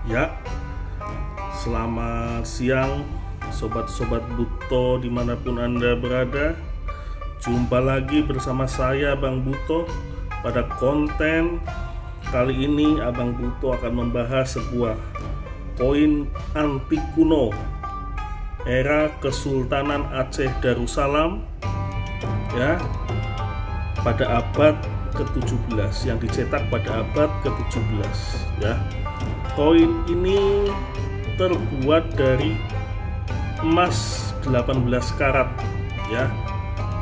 Ya, selamat siang sobat-sobat Buto dimanapun Anda berada. Jumpa lagi bersama saya Bang Buto. Pada konten kali ini Abang Buto akan membahas sebuah koin antik kuno era Kesultanan Aceh Darussalam ya, pada abad ke-17, yang dicetak pada abad ke-17 ya. Koin ini terbuat dari emas 18 karat ya,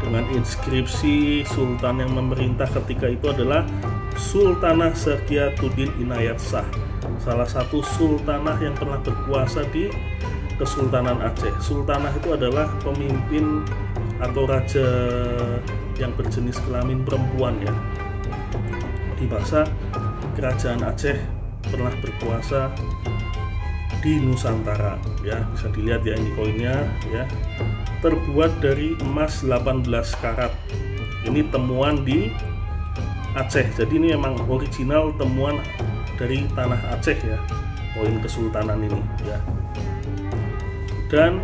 dengan inskripsi sultan yang memerintah ketika itu adalah Sultanah Zakiatuddin Inayat Shah, salah satu sultanah yang pernah berkuasa di Kesultanan Aceh. Sultanah itu adalah pemimpin atau raja yang berjenis kelamin perempuan ya, di masa kerajaan Aceh pernah berkuasa di Nusantara ya. Bisa dilihat ya, ini koinnya ya, terbuat dari emas 18 karat. Ini temuan di Aceh, jadi ini memang original temuan dari tanah Aceh ya, koin kesultanan ini ya. Dan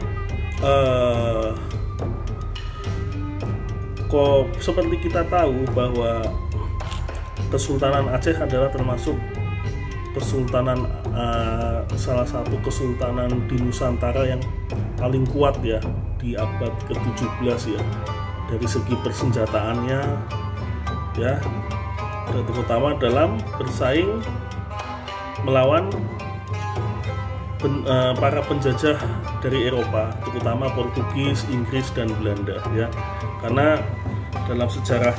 kok seperti kita tahu bahwa Kesultanan Aceh adalah termasuk kesultanan salah satu kesultanan di Nusantara yang paling kuat ya di abad ke-17 ya, dari segi persenjataannya ya, dan terutama dalam bersaing melawan para penjajah dari Eropa, terutama Portugis, Inggris, dan Belanda ya. Karena dalam sejarah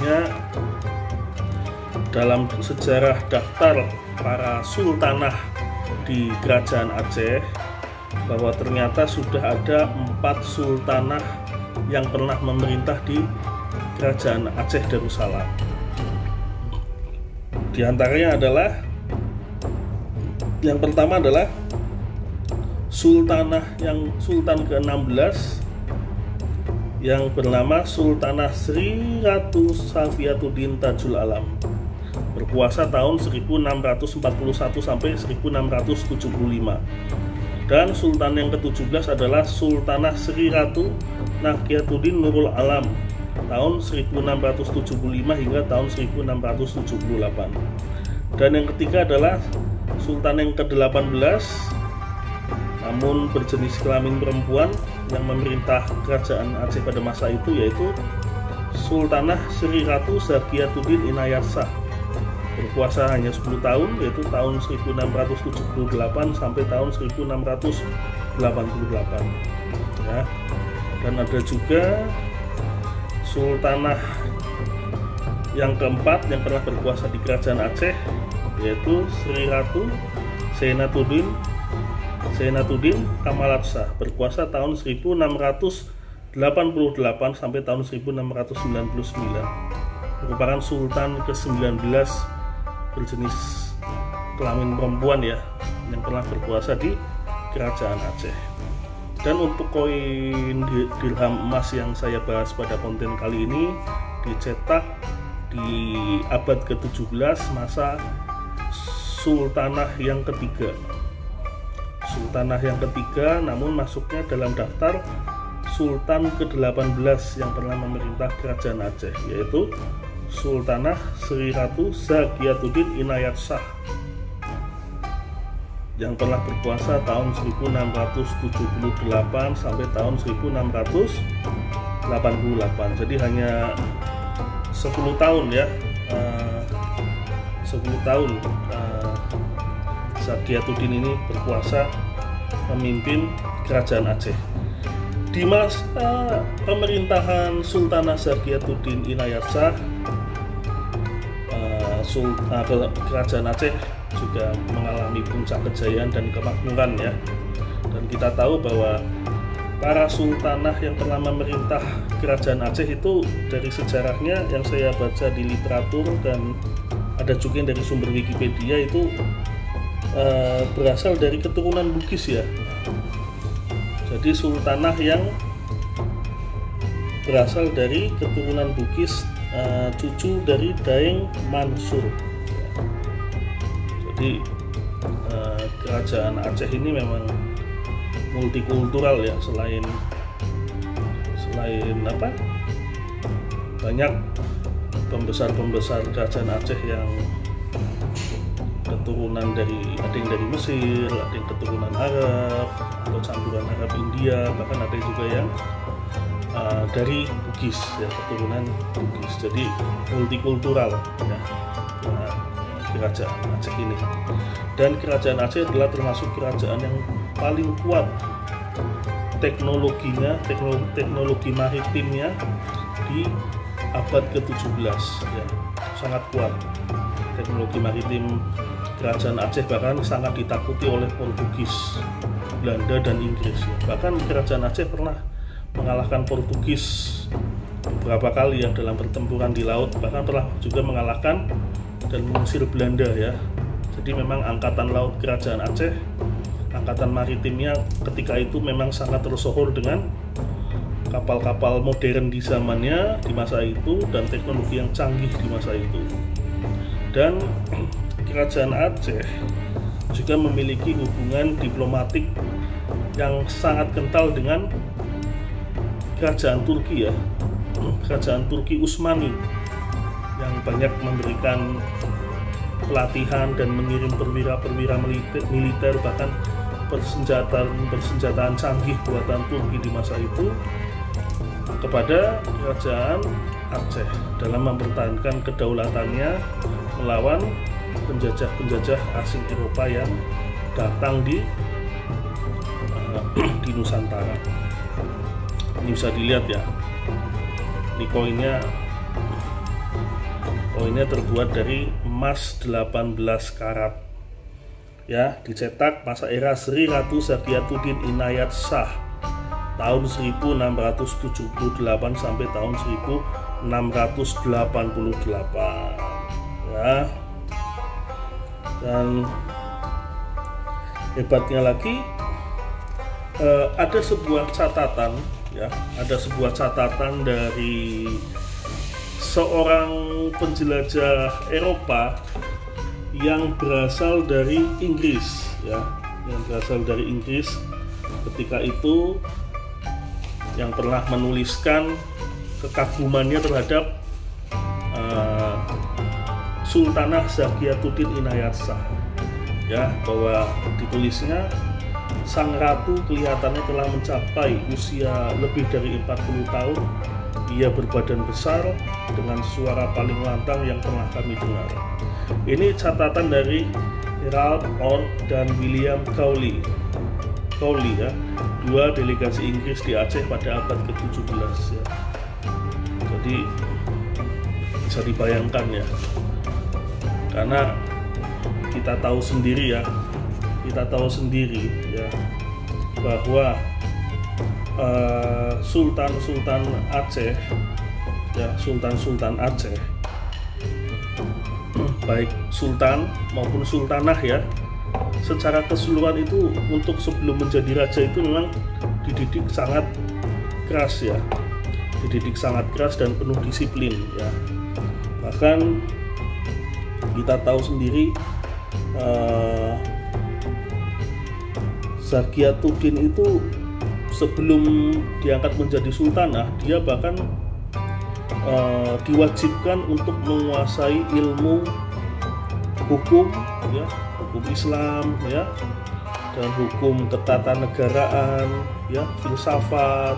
daftar para sultanah di kerajaan Aceh, bahwa ternyata sudah ada 4 sultanah yang pernah memerintah di kerajaan Aceh Darussalam. Di antaranya adalah, yang pertama adalah sultanah yang sultan ke-16 yang bernama Sultanah Sri Ratu Safiatuddin Tajul Alam, berkuasa tahun 1641 sampai 1675. Dan sultan yang ke-17 adalah Sultanah Sri Ratu Nakiatuddin Nurul Alam, tahun 1675 hingga tahun 1678. Dan yang ketiga adalah sultan yang ke-18 namun berjenis kelamin perempuan yang memerintah kerajaan Aceh pada masa itu, yaitu Sultanah Sri Ratu Zakiatuddin Inayat Shah, berkuasa hanya 10 tahun, yaitu tahun 1678 sampai tahun 1688 ya. Dan ada juga sultanah yang keempat yang pernah berkuasa di kerajaan Aceh, yaitu Sri Ratu Zainatuddin Kamalat Shah, berkuasa tahun 1688 sampai tahun 1699, merupakan sultan ke-19 berjenis kelamin perempuan ya, yang pernah berkuasa di kerajaan Aceh. Dan untuk koin dirham emas yang saya bahas pada konten kali ini dicetak di abad ke-17, masa sultanah yang ketiga. Sultanah yang ketiga, namun masuknya dalam daftar sultan ke-18 yang pernah memerintah kerajaan Aceh, yaitu Sultanah Sri Ratu Zakiatuddin Inayat Shah, yang pernah berkuasa tahun 1678 sampai tahun 1688. Jadi hanya 10 tahun ya, 10 tahun Zakiatuddin ini berkuasa memimpin kerajaan Aceh. Di masa pemerintahan Sultanah Zakiatuddin Inayat Shah, kerajaan Aceh juga mengalami puncak kejayaan dan kemakmuran ya. Dan kita tahu bahwa para sultanah yang pernah memerintah kerajaan Aceh itu dari sejarahnya yang saya baca di literatur dan ada juga dari sumber Wikipedia itu berasal dari keturunan Bugis ya. Jadi sultanah yang berasal dari keturunan Bugis, cucu dari Daeng Mansur. Jadi kerajaan Aceh ini memang multikultural ya, selain apa, banyak pembesar kerajaan Aceh yang keturunan ada yang dari Mesir, ada yang keturunan Arab atau campuran Arab India, bahkan ada juga yang dari Bugis ya, keturunan Bugis. Jadi multikultural ya, kerajaan Aceh ini. Dan kerajaan Aceh adalah termasuk kerajaan yang paling kuat teknologinya, teknologi maritimnya di abad ke-17 ya, sangat kuat teknologi maritim kerajaan Aceh, bahkan sangat ditakuti oleh Portugis, Belanda dan Inggris ya. Bahkan kerajaan Aceh pernah mengalahkan Portugis beberapa kali ya dalam pertempuran di laut, bahkan pernah juga mengalahkan dan mengusir Belanda ya. Jadi memang angkatan laut kerajaan Aceh, angkatan maritimnya ketika itu memang sangat tersohor dengan kapal-kapal modern di zamannya di masa itu dan teknologi yang canggih di masa itu. Dan kerajaan Aceh juga memiliki hubungan diplomatik yang sangat kental dengan kerajaan Turki ya, kerajaan Turki Utsmani yang banyak memberikan pelatihan dan mengirim perwira-perwira militer, bahkan persenjataan canggih buatan Turki di masa itu kepada kerajaan Aceh dalam mempertahankan kedaulatannya melawan penjajah-penjajah asing Eropa yang datang di Nusantara. Ini bisa dilihat ya, ini koinnya terbuat dari emas 18 karat ya, dicetak masa era Sri Ratu Zakiatuddin Inayat Shah tahun 1678 sampai tahun 1688 ya. Dan hebatnya lagi ada sebuah catatan ya, ada sebuah catatan dari seorang penjelajah Eropa yang berasal dari Inggris ya, yang berasal dari Inggris ketika itu, yang pernah menuliskan kekagumannya terhadap Sultanah Zakiatuddin Inayat Shah ya, bahwa ditulisnya sang ratu kelihatannya telah mencapai usia lebih dari 40 tahun. Ia berbadan besar dengan suara paling lantang yang pernah kami dengar. Ini catatan dari Ralph Orr dan William Cowley ya, dua delegasi Inggris di Aceh pada abad ke-17 ya. Jadi bisa dibayangkan ya, karena kita tahu sendiri ya bahwa Sultan Aceh ya, Sultan Aceh, baik sultan maupun sultanah ya, secara keseluruhan itu untuk sebelum menjadi raja itu memang dididik sangat keras ya, dan penuh disiplin ya. Bahkan kita tahu sendiri Zakiatuddin itu sebelum diangkat menjadi sultanah, dia bahkan diwajibkan untuk menguasai ilmu hukum ya, hukum Islam ya, dan hukum ketatanegaraan ya, filsafat,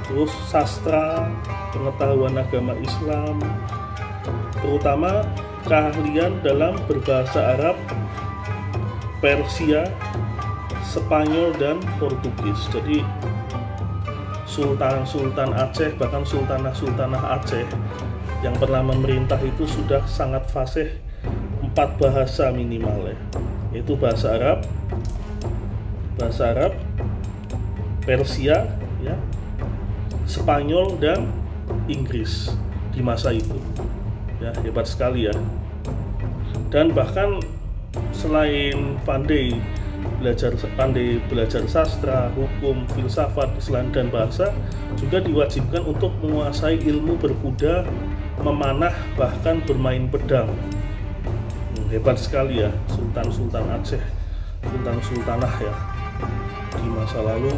terus sastra, pengetahuan agama Islam, terutama keahlian dalam berbahasa Arab, Persia, Spanyol dan Portugis. Jadi Sultan Aceh, bahkan Sultanah Aceh yang pernah memerintah itu sudah sangat fasih 4 bahasa minimal ya, yaitu bahasa Arab, Persia ya, Spanyol dan Inggris di masa itu ya, hebat sekali ya. Dan bahkan selain pandai belajar sastra, hukum, filsafat, Islam dan bahasa, juga diwajibkan untuk menguasai ilmu berkuda, memanah, bahkan bermain pedang. hebat sekali ya, Sultan Aceh, Sultanah ya di masa lalu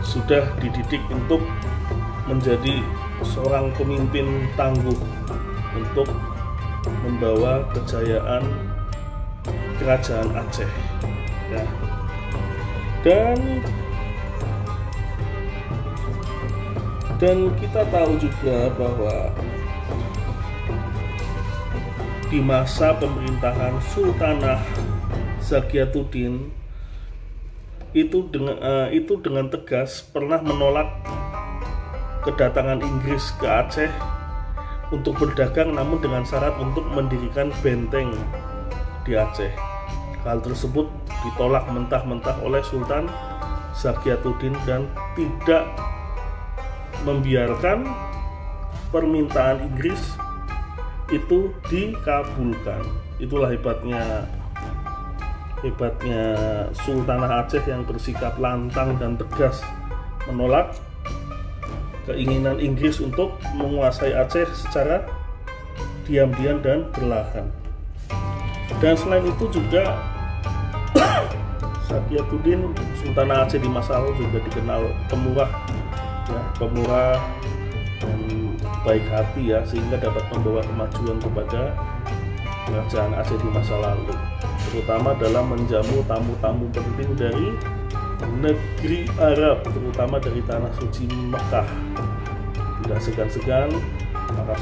sudah dididik untuk menjadi seorang pemimpin tangguh untuk membawa kejayaan kerajaan Aceh ya. Dan kita tahu juga bahwa di masa pemerintahan Sultanah Zakiatuddin itu dengan tegas pernah menolak kedatangan Inggris ke Aceh untuk berdagang, namun dengan syarat untuk mendirikan benteng di Aceh. Hal tersebut ditolak mentah-mentah oleh Sultan Zakiatuddin dan tidak membiarkan permintaan Inggris itu dikabulkan. Itulah hebatnya Sultanah Aceh yang bersikap lantang dan tegas menolak keinginan Inggris untuk menguasai Aceh secara diam-diam dan perlahan. Dan selain itu juga Zakiatuddin, Sultanah Aceh di masa lalu juga dikenal pemurah ya, pemurah dan baik hati ya, sehingga dapat membawa kemajuan kepada kerajaan Aceh di masa lalu, terutama dalam menjamu tamu-tamu penting dari negeri Arab, terutama dari tanah suci Mekah. Tidak segan-segan para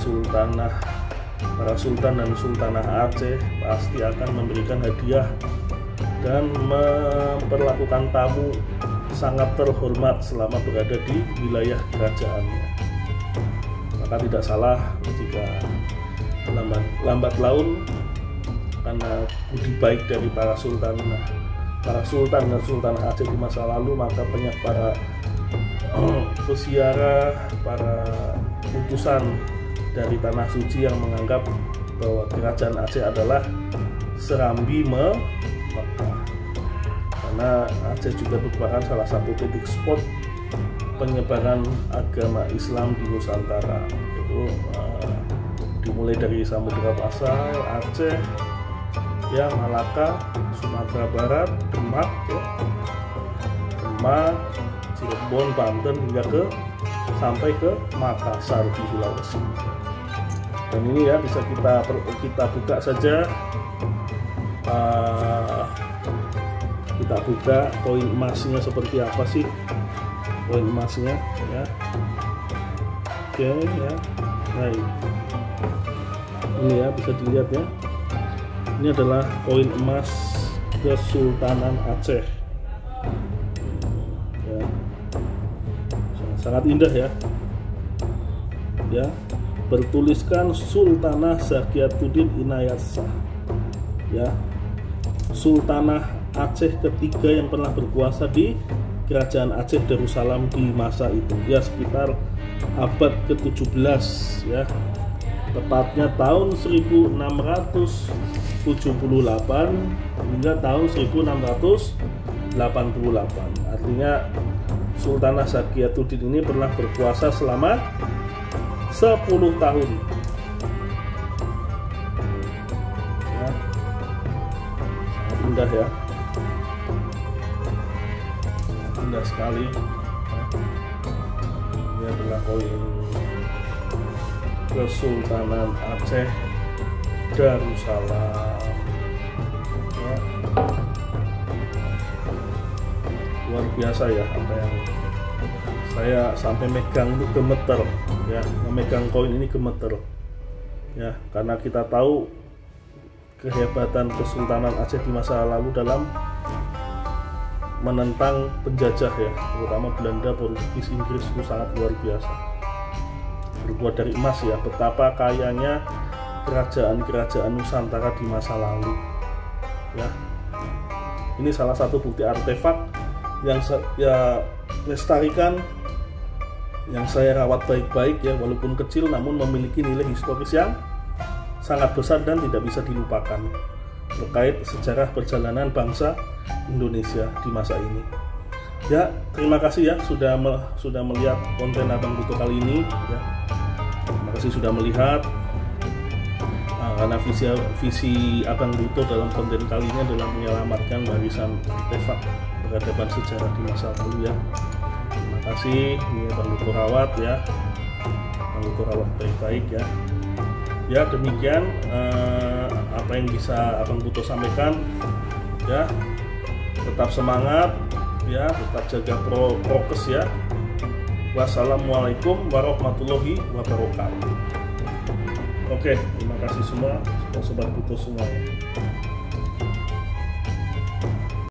sultan dan sultanah Aceh pasti akan memberikan hadiah dan memperlakukan tamu sangat terhormat selama berada di wilayah kerajaannya. Maka tidak salah jika lambat laun karena budi baik dari para sultan dan sultanah Aceh di masa lalu, maka banyak para peziarah, para utusan dari tanah suci yang menganggap bahwa kerajaan Aceh adalah serambi Mekah. Karena Aceh juga merupakan salah satu titik spot penyebaran agama Islam di Nusantara. Itu dimulai dari Samudra Pasai, Aceh, ya, Malaka, Sumatera Barat, Demak, Cirebon, Banten hingga sampai ke Makassar di Sulawesi. Dan ini ya bisa kita buka saja. Kita buka koin emasnya seperti apa sih koin emasnya ya. Oke ya, nah ini ya bisa dilihat ya, ini adalah koin emas Kesultanan Aceh ya, sangat indah ya, bertuliskan Sultanah Zakiatuddin Inayat-Shah ya, Sultanah Aceh ketiga yang pernah berkuasa di kerajaan Aceh Darussalam di masa itu ya, sekitar abad ke-17 ya, tepatnya tahun 1678 hingga tahun 1688. Artinya Sultanah Zakiatuddin ini pernah berkuasa selama 10 tahun ya. Sangat indah ya, indah sekali. Ini adalah koin Kesultanan Aceh Darussalam ya. Luar biasa ya, apa yang saya sampai megang itu gemeter ya, memegang koin ini gemeter ya, karena kita tahu kehebatan Kesultanan Aceh di masa lalu dalam menentang penjajah ya, terutama Belanda, Portugis, Inggris, itu sangat luar biasa. Berbuat dari emas ya, betapa kayanya kerajaan-kerajaan Nusantara di masa lalu ya. Ini salah satu bukti artefak yang saya lestarikan, yang saya rawat baik-baik ya, walaupun kecil namun memiliki nilai historis yang sangat besar dan tidak bisa dilupakan terkait sejarah perjalanan bangsa Indonesia di masa ini. Ya, terima kasih ya sudah melihat konten Abang Buto kali ini ya. Terima kasih sudah melihat. Karena visi Abang Buto dalam konten kali ini adalah menyelamatkan warisan artefak peradaban sejarah di masa lalu ya. Terima kasih, ini Abang Buto rawat ya, Abang Buto rawat baik-baik ya. Ya demikian apa yang bisa Abang Buto sampaikan ya. Tetap semangat ya, tetap jaga prokes ya. Wassalamualaikum warahmatullahi wabarakatuh. Oke, terima kasih semua, Sobat Buto semuanya.